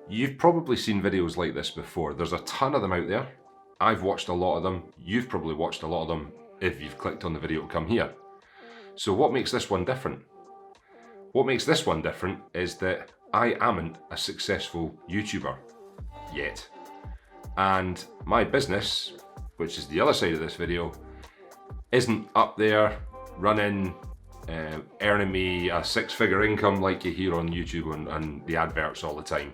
You've probably seen videos like this before. There's a ton of them out there. I've watched a lot of them. You've probably watched a lot of them if you've clicked on the video to come here. So what makes this one different? What makes this one different is that I amn't a successful YouTuber yet. And my business, which is the other side of this video, isn't up there running, earning me a six-figure income like you hear on YouTube and the adverts all the time.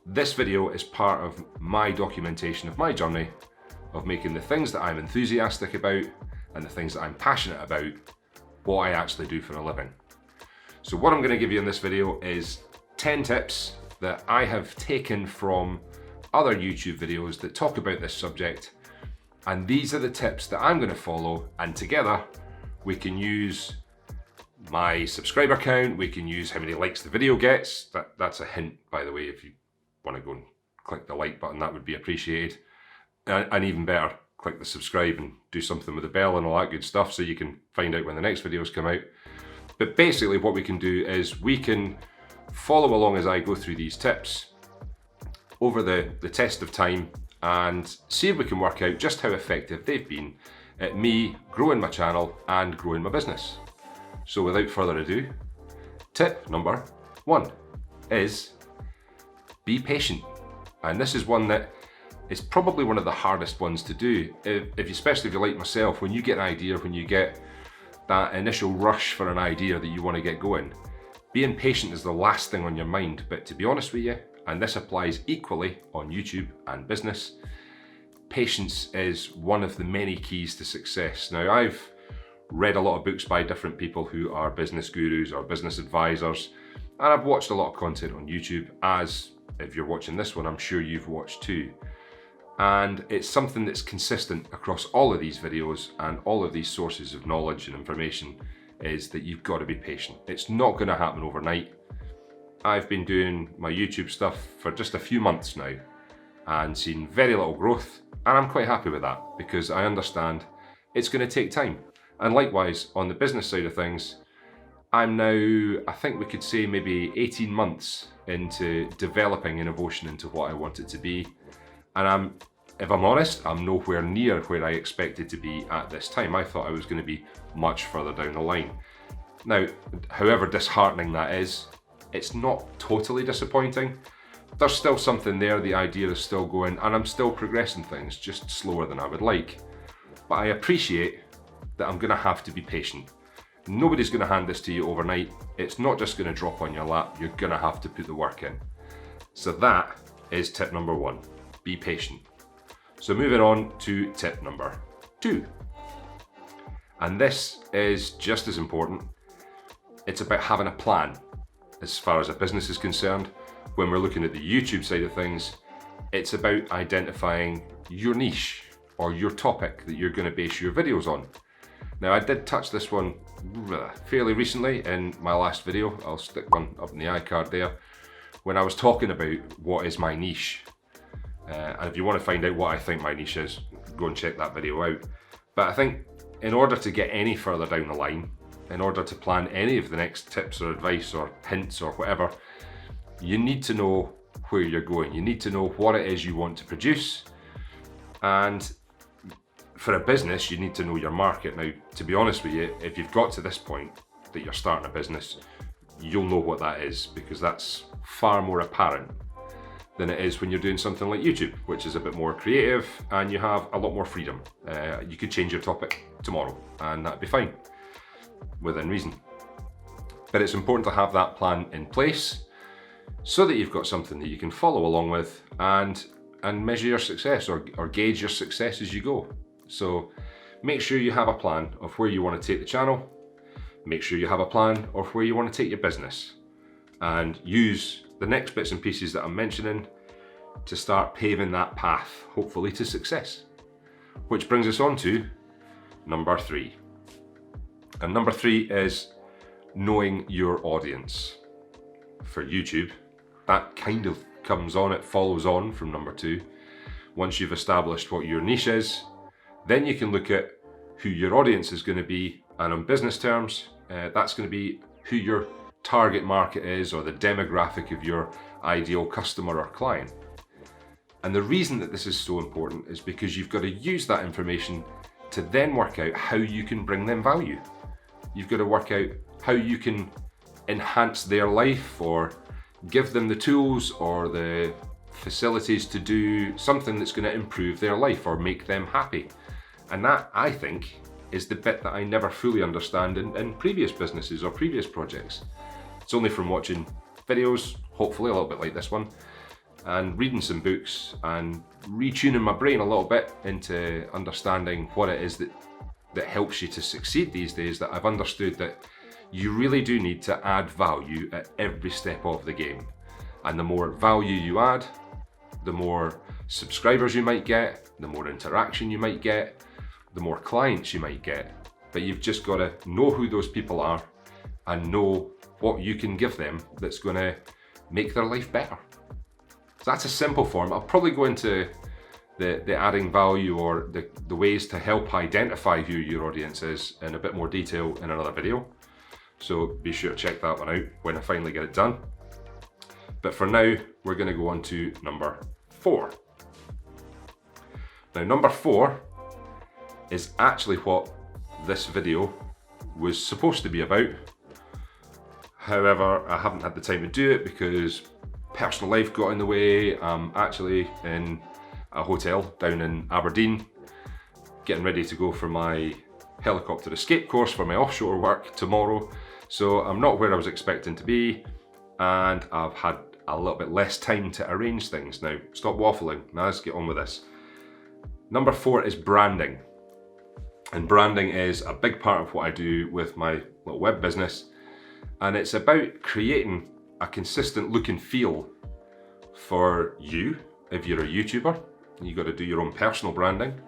This video is part of my documentation of my journey of making the things that I'm enthusiastic about and the things that I'm passionate about what I actually do for a living. So what I'm going to give you in this video is 10 tips that I have taken from other YouTube videos that talk about this subject, and these are the tips that I'm going to follow, and together we can use my subscriber count, we can use how many likes the video gets. That's a hint, by the way. If you want to go and click the like button, that would be appreciated, and even better, click the subscribe and do something with the bell and all that good stuff so you can find out when the next videos come out. But basically what we can do is we can follow along as I go through these tips over the test of time and see if we can work out just how effective they've been at me growing my channel and growing my business. So without further ado, tip number 1 is be patient. And this is one that is probably one of the hardest ones to do, especially if you're like myself. When you get an idea, when you get that initial rush for an idea that you want to get going, being patient is the last thing on your mind. But to be honest with you, and this applies equally on YouTube and business, patience is one of the many keys to success. Now, I've read a lot of books by different people who are business gurus or business advisors, and I've watched a lot of content on YouTube, as if you're watching this one, I'm sure you've watched too. And it's something that's consistent across all of these videos and all of these sources of knowledge and information, is that you've got to be patient. It's not going to happen overnight. I've been doing my YouTube stuff for just a few months now and seen very little growth, and I'm quite happy with that because I understand it's going to take time. And likewise, on the business side of things, I'm now, I think we could say maybe 18 months into developing innovation into what I want it to be. And if I'm honest, I'm nowhere near where I expected to be at this time. I thought I was going to be much further down the line. Now, however disheartening that is, it's not totally disappointing. There's still something there, the idea is still going, and I'm still progressing things, just slower than I would like. But I appreciate that I'm going to have to be patient. Nobody's going to hand this to you overnight. It's not just going to drop on your lap. You're going to have to put the work in. So that is tip number 1. Be patient. So moving on to tip number 2. And this is just as important. It's about having a plan. As far as a business is concerned, when we're looking at the YouTube side of things, it's about identifying your niche or your topic that you're going to base your videos on. Now, I did touch this one fairly recently in my last video. I'll stick one up in the iCard there, when I was talking about what is my niche. And if you want to find out what I think my niche is, go and check that video out. But I think in order to get any further down the line, in order to plan any of the next tips or advice or hints or whatever, you need to know where you're going. You need to know what it is you want to produce. And for a business, you need to know your market. Now, to be honest with you, if you've got to this point that you're starting a business, you'll know what that is, because that's far more apparent than it is when you're doing something like YouTube, which is a bit more creative and you have a lot more freedom. You could change your topic tomorrow and that'd be fine, within reason. But it's important to have that plan in place so that you've got something that you can follow along with and measure your success or gauge your success as you go. So make sure you have a plan of where you want to take the channel. Make sure you have a plan of where you want to take your business, and use the next bits and pieces that I'm mentioning to start paving that path, hopefully to success. Which brings us on to number 3. And number 3 is knowing your audience. For YouTube, that kind of comes on, it follows on from number 2. Once you've established what your niche is, then you can look at who your audience is going to be, and on business terms, that's going to be who your target market is or the demographic of your ideal customer or client. And the reason that this is so important is because you've got to use that information to then work out how you can bring them value. You've got to work out how you can enhance their life or give them the tools or the facilities to do something that's going to improve their life or make them happy. And that, I think, is the bit that I never fully understand in previous businesses or previous projects. It's only from watching videos, hopefully a little bit like this one, and reading some books and retuning my brain a little bit into understanding what it is that helps you to succeed these days, that I've understood that you really do need to add value at every step of the game. And the more value you add, the more subscribers you might get, the more interaction you might get, the more clients you might get. But you've just got to know who those people are and know what you can give them that's going to make their life better. So that's a simple form. I'll probably go into the adding value or the ways to help identify who your audience is in a bit more detail in another video. So be sure to check that one out when I finally get it done. But for now, we're going to go on to number 4. Now, number 4 is actually what this video was supposed to be about. However, I haven't had the time to do it because personal life got in the way. I'm actually in a hotel down in Aberdeen, getting ready to go for my helicopter escape course for my offshore work tomorrow. So I'm not where I was expecting to be, and I've had a little bit less time to arrange things. Now, stop waffling. Now let's get on with this. Number 4 is branding. And branding is a big part of what I do with my little web business. And it's about creating a consistent look and feel for you. If you're a YouTuber, you've got to do your own personal branding.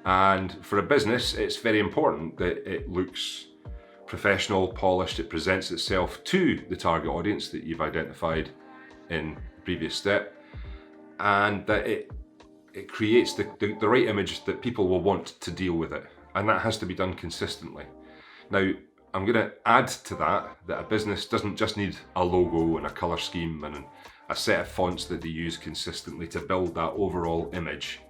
And for a business, it's very important that it looks professional, polished, it presents itself to the target audience that you've identified in the previous step, and that it creates the right image that people will want to deal with it. And that has to be done consistently. Now, I'm going to add to that a business doesn't just need a logo and a colour scheme and a set of fonts that they use consistently to build that overall image.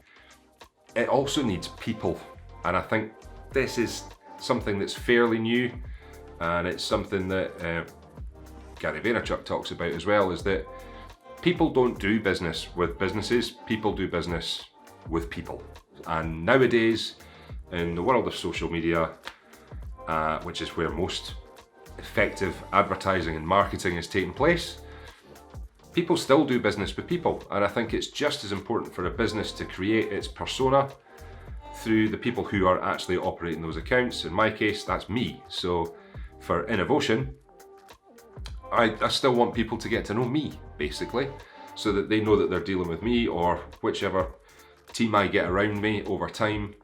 It also needs people. And I think this is something that's fairly new, and it's something that Gary Vaynerchuk talks about as well, is that people don't do business with businesses, people do business with people. And nowadays, in the world of social media, which is where most effective advertising and marketing is taking place, people still do business with people. And I think it's just as important for a business to create its persona through the people who are actually operating those accounts. In my case, that's me. So for Innovotion, I still want people to get to know me, basically, so that they know that they're dealing with me or whichever team I get around me over time.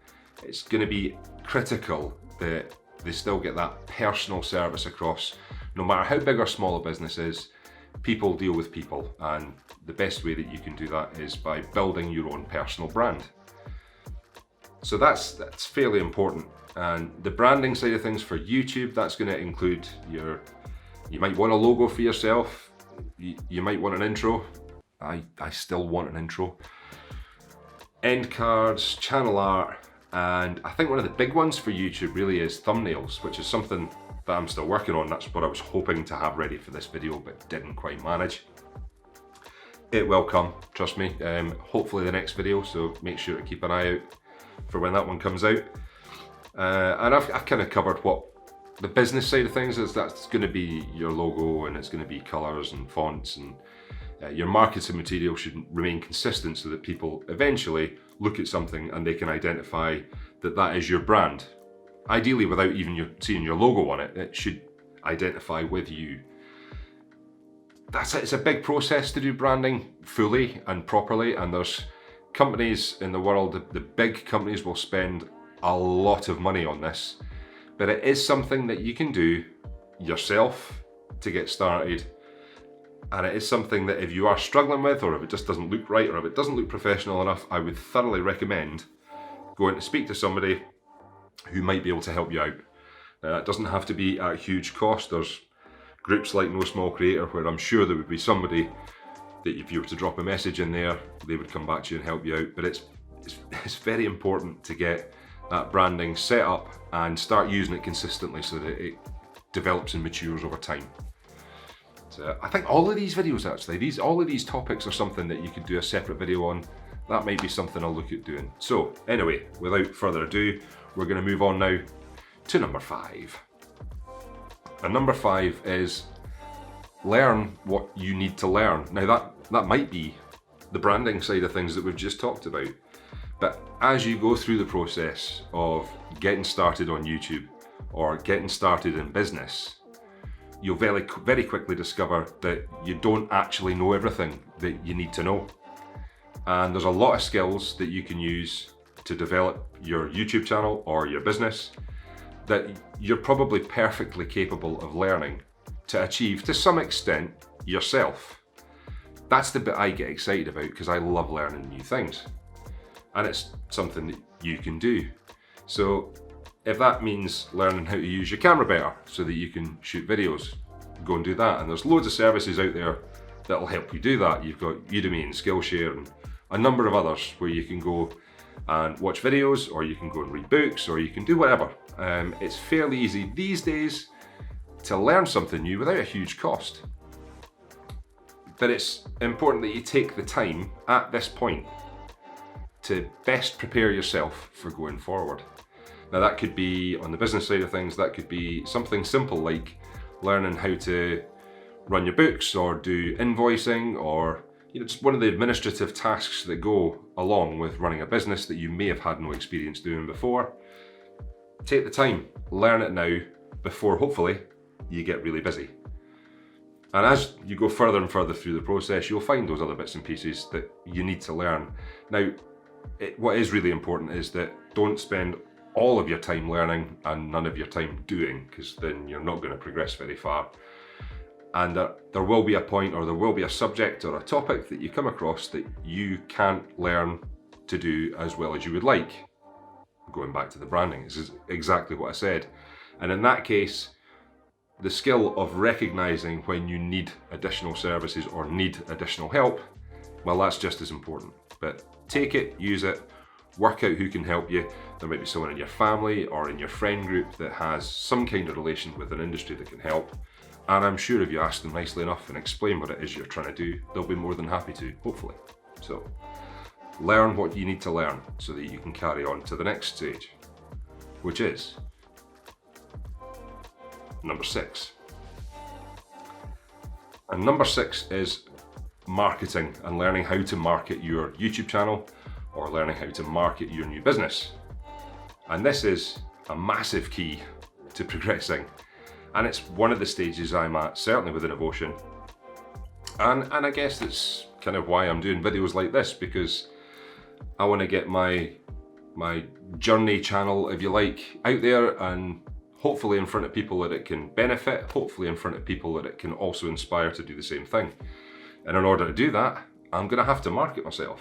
It's going to be critical that they still get that personal service across. No matter how big or small a business is, people deal with people, and the best way that you can do that is by building your own personal brand. So that's fairly important. And the branding side of things for YouTube, that's going to include you might want a logo for yourself, you might want an intro. I still want an intro. End cards, channel art, and I think one of the big ones for YouTube really is thumbnails, which is something that I'm still working on. That's what I was hoping to have ready for this video, but didn't quite manage. It will come, trust me. Hopefully the next video, so make sure to keep an eye out for when that one comes out. And I've kind of covered what the business side of things is. That's going to be your logo, and it's going to be colours and fonts, and your marketing material should remain consistent so that people eventually look at something and they can identify that that is your brand. Ideally, without even seeing your logo on it, it should identify with you. It's a big process to do branding fully and properly, and there's companies in the world, the big companies will spend a lot of money on this, but it is something that you can do yourself to get started. And it is something that if you are struggling with, or if it just doesn't look right, or if it doesn't look professional enough, I would thoroughly recommend going to speak to somebody who might be able to help you out. It doesn't have to be at a huge cost. There's Groups like No Small Creator, where I'm sure there would be somebody that if you were to drop a message in there, they would come back to you and help you out. But it's very important to get that branding set up and start using it consistently so that it develops and matures over time. So I think all of these videos actually, all of these topics are something that you could do a separate video on. That might be something I'll look at doing. So anyway, without further ado, we're going to move on now to number 5. And number 5 is learn what you need to learn. Now that might be the branding side of things that we've just talked about. But as you go through the process of getting started on YouTube or getting started in business, you'll very quickly discover that you don't actually know everything that you need to know. And there's a lot of skills that you can use to develop your YouTube channel or your business that you're probably perfectly capable of learning to achieve to some extent yourself. That's the bit I get excited about because I love learning new things. And it's something that you can do. So if that means learning how to use your camera better so that you can shoot videos, go and do that. And there's loads of services out there that'll help you do that. You've got Udemy and Skillshare and a number of others where you can go and watch videos, or you can go and read books, or you can do whatever. It's fairly easy these days to learn something new without a huge cost. But it's important that you take the time at this point to best prepare yourself for going forward. Now that could be on the business side of things, that could be something simple like learning how to run your books or do invoicing, or just one of the administrative tasks that go along with running a business that you may have had no experience doing before. Take the time, learn it now before hopefully you get really busy. And as you go further and further through the process, you'll find those other bits and pieces that you need to learn. Now, what is really important is that don't spend all of your time learning and none of your time doing, because then you're not going to progress very far. And there will be a point, or there will be a subject or a topic that you come across that you can't learn to do as well as you would like. Going back to the branding, this is exactly what I said. And in that case, the skill of recognizing when you need additional services or need additional help, well, that's just as important. But take it, use it, work out who can help you. There might be someone in your family or in your friend group that has some kind of relation with an industry that can help. And I'm sure if you ask them nicely enough and explain what it is you're trying to do, they'll be more than happy to, hopefully. So learn what you need to learn so that you can carry on to the next stage, which is number 6. And number 6 is marketing and learning how to market your YouTube channel or learning how to market your new business. And this is a massive key to progressing. And it's one of the stages I'm at, certainly within Evotion. And I guess that's kind of why I'm doing videos like this, because I want to get my journey channel, if you like, out there and hopefully in front of people that it can benefit, hopefully in front of people that it can also inspire to do the same thing. And in order to do that, I'm going to have to market myself.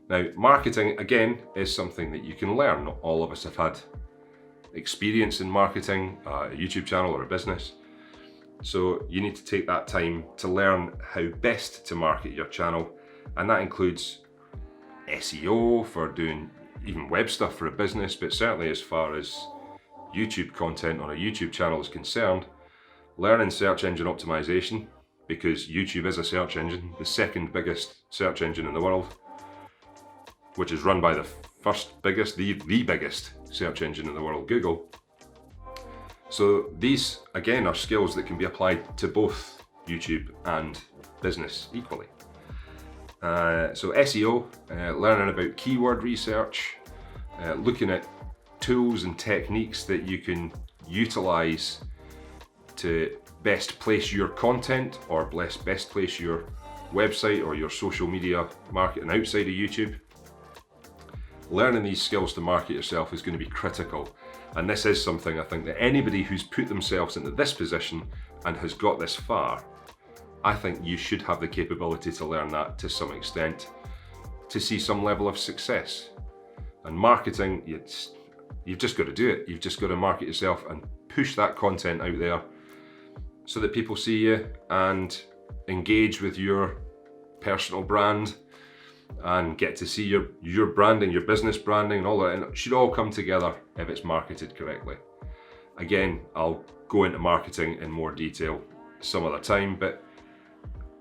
Now, marketing, again, is something that you can learn. Not all of us have had experience in marketing, a YouTube channel or a business. So you need to take that time to learn how best to market your channel. And that includes SEO for doing even web stuff for a business, but certainly as far as YouTube content on a YouTube channel is concerned, learning search engine optimization, because YouTube is a search engine, the second biggest search engine in the world, which is run by the first biggest, the biggest search engine in the world, Google. So these, again, are skills that can be applied to both YouTube and business equally. So SEO, learning about keyword research, looking at tools and techniques that you can utilize to best place your content or best place your website or your social media marketing outside of YouTube. Learning these skills to market yourself is going to be critical. And this is something I think that anybody who's put themselves into this position and has got this far, I think you should have the capability to learn that to some extent to see some level of success. And marketing, you've just got to do it. You've just got to market yourself and push that content out there so that people see you and engage with your personal brand and get to see your branding, your business branding and all that, and it should all come together if it's marketed correctly. Again, I'll go into marketing in more detail some other time, but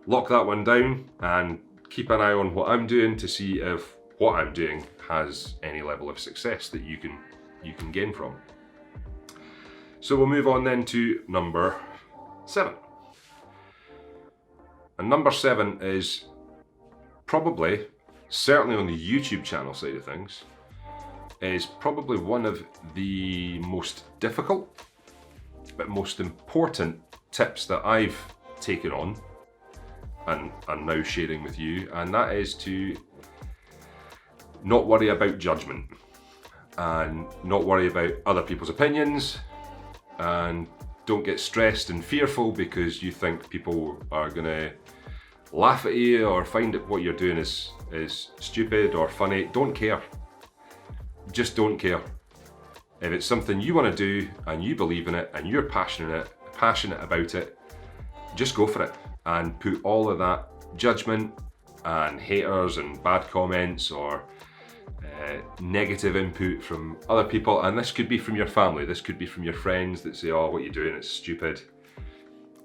lock that one down and keep an eye on what I'm doing to see if what I'm doing has any level of success that you can gain from. So we'll move on then to number 7. And number 7 is probably, certainly on the YouTube channel side of things, is probably one of the most difficult but most important tips that I've taken on and I'm now sharing with you, and that is to not worry about judgment and not worry about other people's opinions, and don't get stressed and fearful because you think people are gonna laugh at you or find that what you're doing is stupid or funny. Don't care. Just don't care. If it's something you want to do and you believe in it and you're passionate about it, just go for it and put all of that judgment and haters and bad comments or negative input from other people, and this could be from your family, this could be from your friends that say, oh, what you're doing is stupid.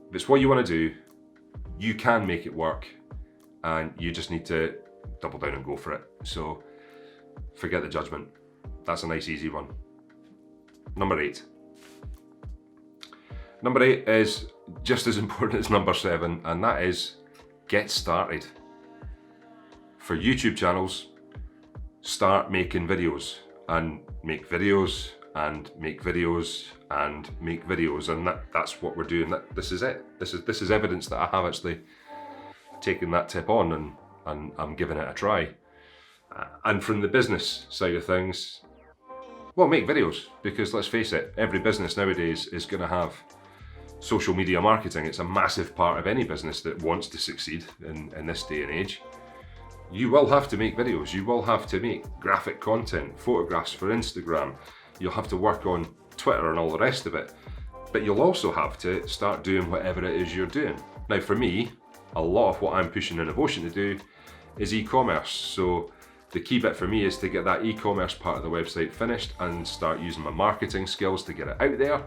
If it's what you want to do, you can make it work, and you just need to double down and go for it. So forget the judgment. That's a nice easy one. Number 8. Number 8 is just as important as number 7, and that is get started. For YouTube channels, start making videos and make videos and make videos and make videos, and that's what we're doing. This is it. This is evidence that I have actually taken that tip on and I'm giving it a try. And from the business side of things, well, make videos, because let's face it, every business nowadays is going to have social media marketing. It's a massive part of any business that wants to succeed in this day and age. You will have to make videos, you will have to make graphic content, photographs for Instagram, you'll have to work on Twitter and all the rest of it, but you'll also have to start doing whatever it is you're doing. Now for me, a lot of what I'm pushing Innovotion to do is e-commerce, so the key bit for me is to get that e-commerce part of the website finished and start using my marketing skills to get it out there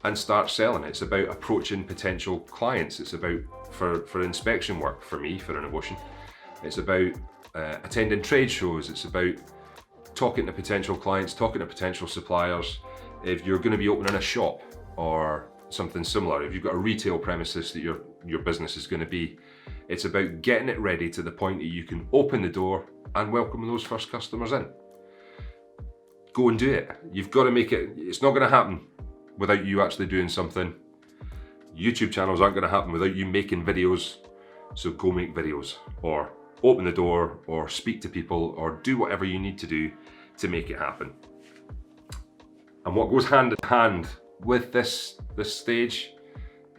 and start selling. It's about approaching potential clients, it's about, for inspection work for me, for Innovotion, it's about attending trade shows, it's about talking to potential clients, talking to potential suppliers. If you're going to be opening a shop or something similar, if you've got a retail premises that your business is going to be, it's about getting it ready to the point that you can open the door and welcome those first customers in. Go and do it. You've got to make it. It's not going to happen without you actually doing something. YouTube channels aren't going to happen without you making videos. So go make videos, or open the door, or speak to people, or do whatever you need to do to make it happen. And what goes hand in hand with this stage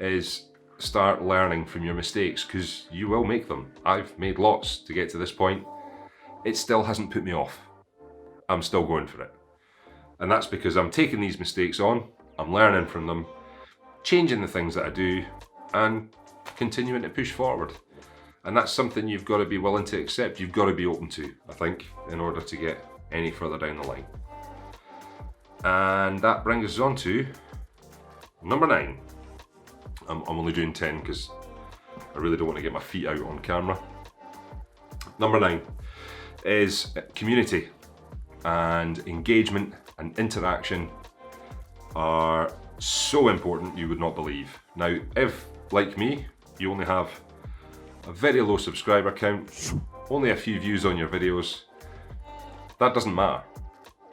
is start learning from your mistakes, because you will make them. I've made lots to get to this point. It still hasn't put me off. I'm still going for it. And that's because I'm taking these mistakes on, I'm learning from them, changing the things that I do, and continuing to push forward. And that's something you've got to be willing to accept, you've got to be open to, I think, in order to get any further down the line. And that brings us on to number 9. I'm only doing 10 because I really don't want to get my feet out on camera. Number 9 is community, and engagement and interaction are so important you would not believe. Now, if, like me, you only have a very low subscriber count, only a few views on your videos, that doesn't matter.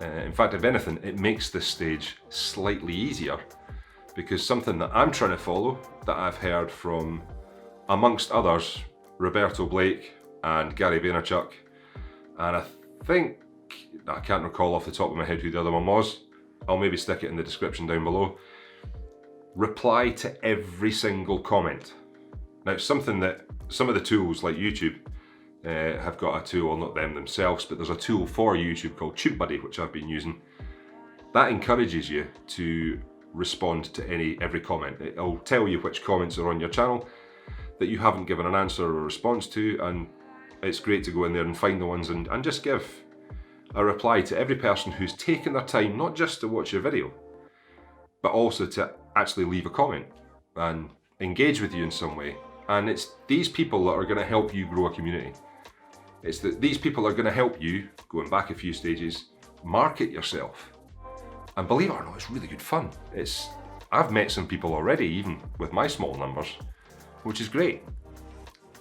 In fact, if anything, it makes this stage slightly easier, because something that I'm trying to follow, that I've heard from, amongst others, Roberto Blake and Gary Vaynerchuk, and I can't recall off the top of my head who the other one was, I'll maybe stick it in the description down below. Reply to every single comment. Now, it's something that some of the tools like YouTube have got a tool, well, not them themselves, but there's a tool for YouTube called TubeBuddy, which I've been using. That encourages you to respond to every comment. It'll tell you which comments are on your channel that you haven't given an answer or a response to, and it's great to go in there and find the ones and just give a reply to every person who's taken their time not just to watch your video, but also to actually leave a comment and engage with you in some way. And it's these people that are going to help you grow a community. It's that these people are going to help you, going back a few stages, market yourself. And believe it or not, it's really good fun. I've met some people already, even with my small numbers, which is great.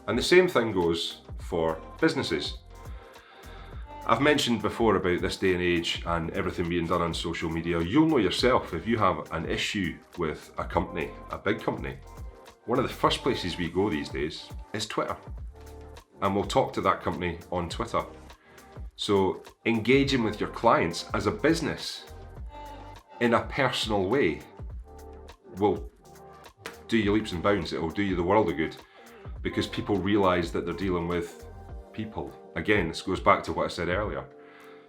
And the same thing goes for businesses. I've mentioned before about this day and age and everything being done on social media. You'll know yourself if you have an issue with a company, a big company. One of the first places we go these days is Twitter. And we'll talk to that company on Twitter. So engaging with your clients as a business in a personal way will do you leaps and bounds. It will do you the world of good, because people realise that they're dealing with people. Again, this goes back to what I said earlier.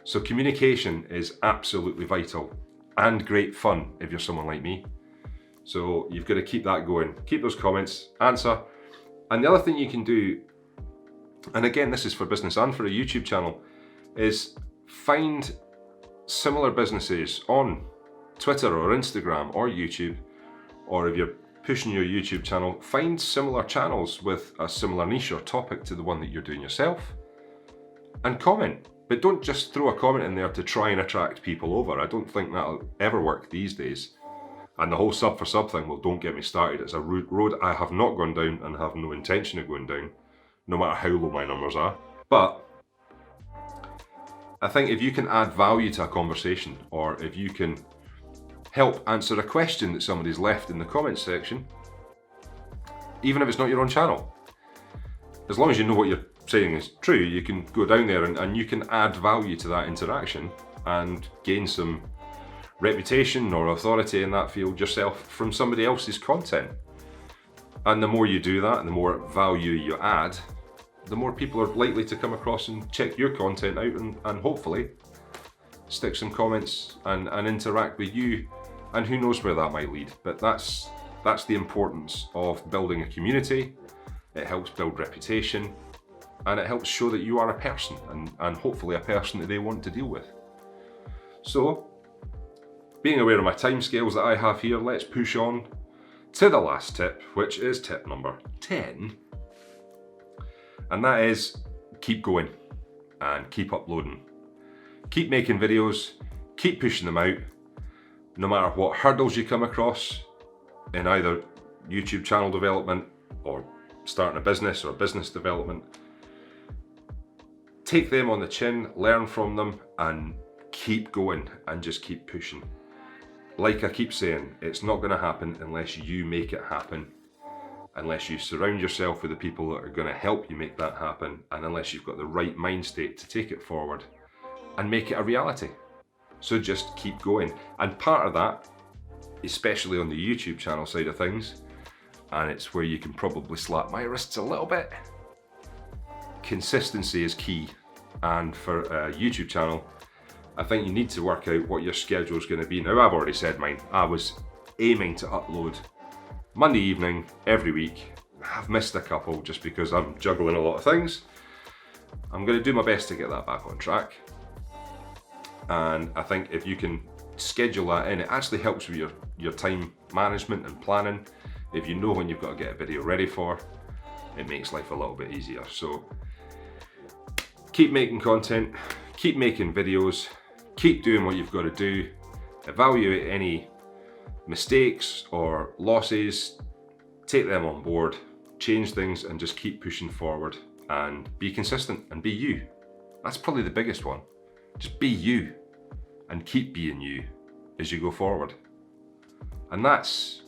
So communication is absolutely vital and great fun if you're someone like me. So you've got to keep that going. Keep those comments, answer. And the other thing you can do, and again, this is for business and for a YouTube channel, is find similar businesses on Twitter or Instagram or YouTube, or if you're pushing your YouTube channel, find similar channels with a similar niche or topic to the one that you're doing yourself and comment. But don't just throw a comment in there to try and attract people over. I don't think that'll ever work these days. And the whole sub for sub thing, well, don't get me started. It's a road I have not gone down and have no intention of going down, no matter how low my numbers are. But I think if you can add value to a conversation, or if you can help answer a question that somebody's left in the comments section, even if it's not your own channel, as long as you know what you're saying is true, you can go down there and you can add value to that interaction and gain some reputation or authority in that field yourself from somebody else's content. And the more you do that and the more value you add, the more people are likely to come across and check your content out and hopefully stick some comments and interact with you. And who knows where that might lead. But that's the importance of building a community. It helps build reputation, and it helps show that you are a person, and hopefully a person that they want to deal with. So, being aware of my timescales that I have here, let's push on to the last tip, which is tip number 10. And that is keep going and keep uploading. Keep making videos, keep pushing them out, no matter what hurdles you come across in either YouTube channel development or starting a business or business development. Take them on the chin, learn from them, and keep going and just keep pushing. Like I keep saying, it's not going to happen unless you make it happen, unless you surround yourself with the people that are going to help you make that happen, and unless you've got the right mind state to take it forward and make it a reality. So just keep going. And part of that, especially on the YouTube channel side of things, and it's where you can probably slap my wrists a little bit, consistency is key. And for a YouTube channel, I think you need to work out what your schedule is going to be. Now, I've already said mine. I was aiming to upload Monday evening every week. I've missed a couple just because I'm juggling a lot of things. I'm going to do my best to get that back on track. And I think if you can schedule that in, it actually helps with your time management and planning. If you know when you've got to get a video ready for, it makes life a little bit easier. So keep making content, keep making videos, keep doing what you've got to do, evaluate any mistakes or losses, take them on board, change things, and just keep pushing forward and be consistent and be you. That's probably the biggest one. Just be you and keep being you as you go forward. And that's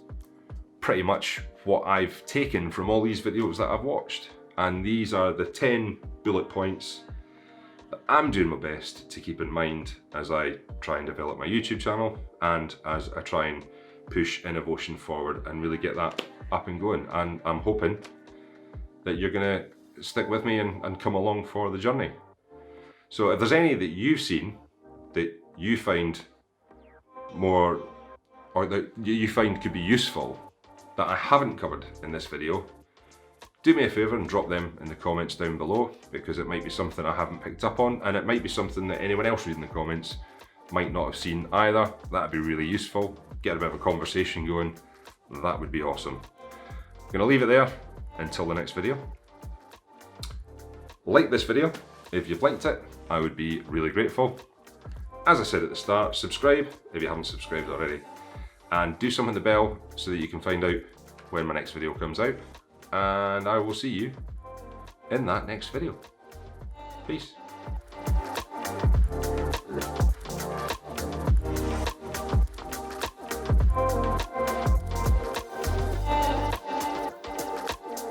pretty much what I've taken from all these videos that I've watched. And these are the 10 bullet points that I'm doing my best to keep in mind as I try and develop my YouTube channel and as I try and push innovation forward and really get that up and going. And I'm hoping that you're gonna stick with me and come along for the journey. So if there's any that you've seen that you find more or that you find could be useful that I haven't covered in this video, do me a favour and drop them in the comments down below, because it might be something I haven't picked up on, and it might be something that anyone else reading the comments might not have seen either. That'd be really useful. Get a bit of a conversation going. That would be awesome. I'm going to leave it there until the next video. Like this video if you've liked it, I would be really grateful. As I said at the start, subscribe if you haven't subscribed already, and do something the bell so that you can find out when my next video comes out, and I will see you in that next video. Peace.